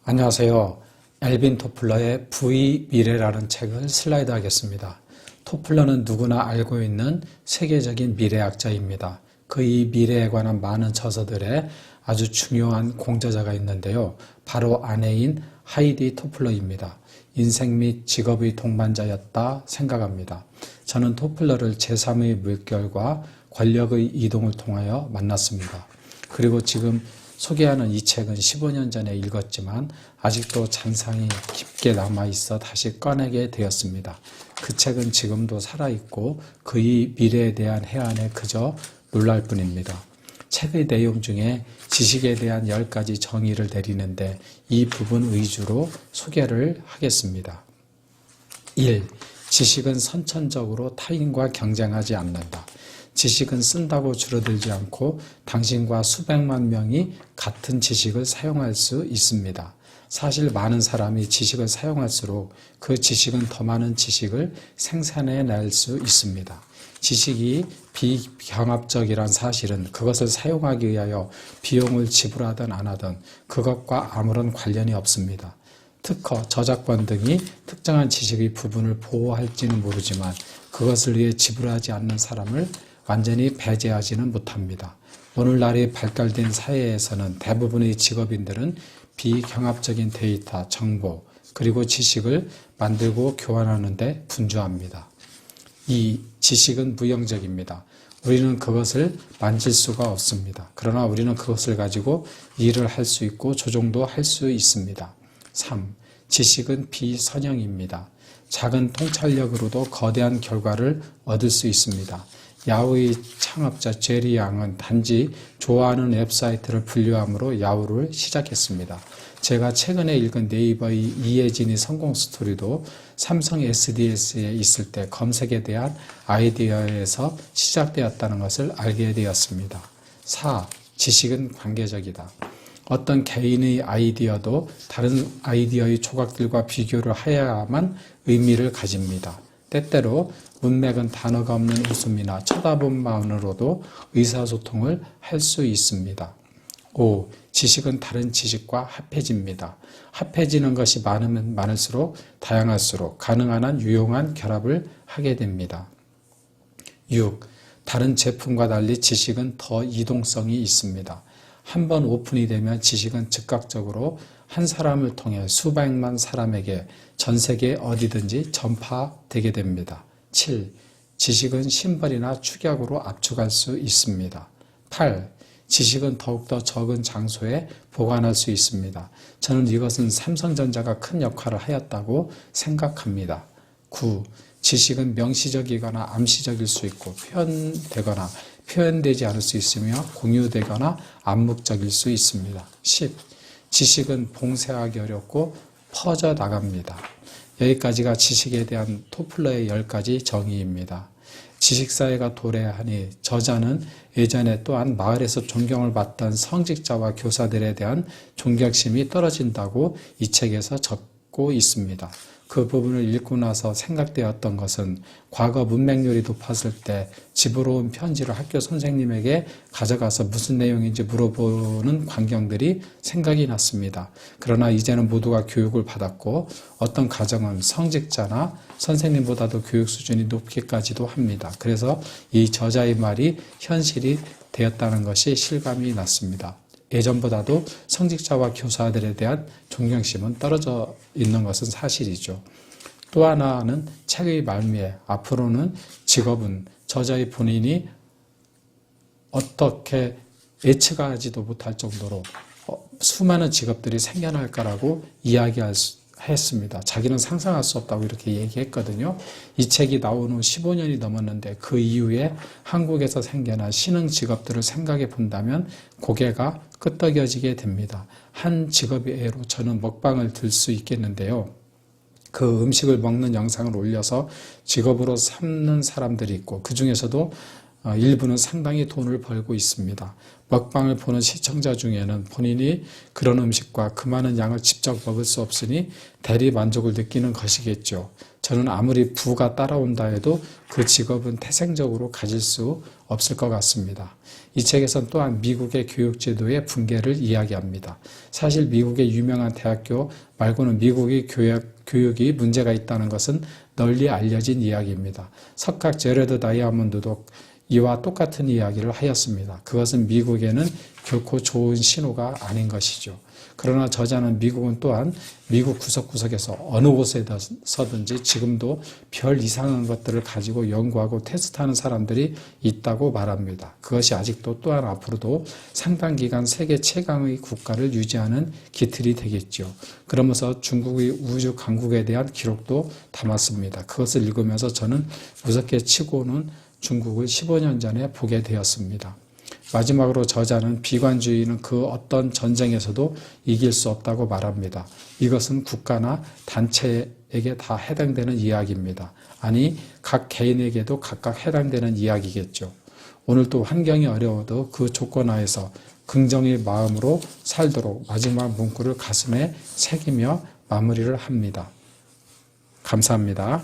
안녕하세요. 엘빈 토플러의 부의 미래라는 책을 슬라이드 하겠습니다. 토플러는 누구나 알고 있는 세계적인 미래학자입니다. 그의 미래에 관한 많은 저서들에 아주 중요한 공저자가 있는데요. 바로 아내인 하이디 토플러입니다. 인생 및 직업의 동반자였다 생각합니다. 저는 토플러를 제3의 물결과 권력의 이동을 통하여 만났습니다. 그리고 지금 소개하는 이 책은 15년 전에 읽었지만 아직도 잔상이 깊게 남아있어 다시 꺼내게 되었습니다. 그 책은 지금도 살아있고 그의 미래에 대한 해안에 그저 놀랄 뿐입니다. 책의 내용 중에 지식에 대한 10가지 정의를 내리는데 이 부분 위주로 소개를 하겠습니다. 1. 지식은 선천적으로 타인과 경쟁하지 않는다. 지식은 쓴다고 줄어들지 않고 당신과 수백만 명이 같은 지식을 사용할 수 있습니다. 사실 많은 사람이 지식을 사용할수록 그 지식은 더 많은 지식을 생산해낼 수 있습니다. 지식이 비경합적이란 사실은 그것을 사용하기 위하여 비용을 지불하든 안 하든 그것과 아무런 관련이 없습니다. 특허, 저작권 등이 특정한 지식의 부분을 보호할지는 모르지만 그것을 위해 지불하지 않는 사람을 완전히 배제하지는 못합니다. 오늘날의 발달된 사회에서는 대부분의 직업인들은 비경합적인 데이터, 정보, 그리고 지식을 만들고 교환하는 데 분주합니다. 2. 지식은 무형적입니다. 우리는 그것을 만질 수가 없습니다. 그러나 우리는 그것을 가지고 일을 할 수 있고 조종도 할 수 있습니다. 3. 지식은 비선형입니다. 작은 통찰력으로도 거대한 결과를 얻을 수 있습니다. 야후의 창업자 제리 양은 단지 좋아하는 웹사이트를 분류함으로 야후를 시작했습니다. 제가 최근에 읽은 네이버의 이혜진의 성공 스토리도 삼성 SDS에 있을 때 검색에 대한 아이디어에서 시작되었다는 것을 알게 되었습니다. 4. 지식은 관계적이다. 어떤 개인의 아이디어도 다른 아이디어의 조각들과 비교를 해야만 의미를 가집니다. 때때로 문맥은 단어가 없는 웃음이나 쳐다봄만으로도 의사소통을 할 수 있습니다. 5. 지식은 다른 지식과 합해집니다. 합해지는 것이 많으면 많을수록 다양할수록 가능한 한 유용한 결합을 하게 됩니다. 6. 다른 제품과 달리 지식은 더 이동성이 있습니다. 한번 오픈이 되면 지식은 즉각적으로 한 사람을 통해 수백만 사람에게 전 세계 어디든지 전파되게 됩니다. 7. 지식은 심벌이나 축약으로 압축할 수 있습니다. 8. 지식은 더욱더 적은 장소에 보관할 수 있습니다. 저는 이것은 삼성전자가 큰 역할을 하였다고 생각합니다. 9. 지식은 명시적이거나 암시적일 수 있고 표현되거나 표현되지 않을 수 있으며 공유되거나 암묵적일 수 있습니다. 10. 지식은 봉쇄하기 어렵고 퍼져나갑니다. 여기까지가 지식에 대한 토플러의 10가지 정의입니다. 지식사회가 도래하니 저자는 예전에 또한 마을에서 존경을 받던 성직자와 교사들에 대한 존경심이 떨어진다고 이 책에서 적고 있습니다. 그 부분을 읽고 나서 생각되었던 것은 과거 문맹률이 높았을 때 집으로 온 편지를 학교 선생님에게 가져가서 무슨 내용인지 물어보는 광경들이 생각이 났습니다. 그러나 이제는 모두가 교육을 받았고 어떤 가정은 성직자나 선생님보다도 교육 수준이 높기까지도 합니다. 그래서 이 저자의 말이 현실이 되었다는 것이 실감이 났습니다. 예전보다도 성직자와 교사들에 대한 존경심은 떨어져 있는 것은 사실이죠. 또 하나는 책의 말미에 앞으로는 직업은 저자의 본인이 어떻게 예측하지도 못할 정도로 수많은 직업들이 생겨날 거라고 이야기했습니다. 자기는 상상할 수 없다고 이렇게 얘기했거든요. 이 책이 나온 후 15년이 넘었는데 그 이후에 한국에서 생겨난 신흥 직업들을 생각해 본다면 고개가 끄덕여지게 됩니다. 한 직업의 예로 저는 먹방을 들 수 있겠는데요. 그 음식을 먹는 영상을 올려서 직업으로 삼는 사람들이 있고 그 중에서도 일부는 상당히 돈을 벌고 있습니다. 먹방을 보는 시청자 중에는 본인이 그런 음식과 그 많은 양을 직접 먹을 수 없으니 대리 만족을 느끼는 것이겠죠. 저는 아무리 부가 따라온다 해도 그 직업은 태생적으로 가질 수 없을 것 같습니다. 이 책에서는 또한 미국의 교육제도의 붕괴를 이야기합니다. 사실 미국의 유명한 대학교 말고는 미국의 교육이 문제가 있다는 것은 널리 알려진 이야기입니다. 석학 제러드 다이아몬드도 이와 똑같은 이야기를 하였습니다. 그것은 미국에는 결코 좋은 신호가 아닌 것이죠. 그러나 저자는 미국은 또한 미국 구석구석에서 어느 곳에서든지 지금도 별 이상한 것들을 가지고 연구하고 테스트하는 사람들이 있다고 말합니다. 그것이 아직도 또한 앞으로도 상당 기간 세계 최강의 국가를 유지하는 기틀이 되겠죠. 그러면서 중국의 우주 강국에 대한 기록도 담았습니다. 그것을 읽으면서 저는 무섭게 치고는 중국을 15년 전에 보게 되었습니다. 마지막으로 저자는 비관주의는 그 어떤 전쟁에서도 이길 수 없다고 말합니다. 이것은 국가나 단체에게 다 해당되는 이야기입니다. 아니, 각 개인에게도 각각 해당되는 이야기겠죠. 오늘도 환경이 어려워도 그 조건 하에서 긍정의 마음으로 살도록 마지막 문구를 가슴에 새기며 마무리를 합니다. 감사합니다.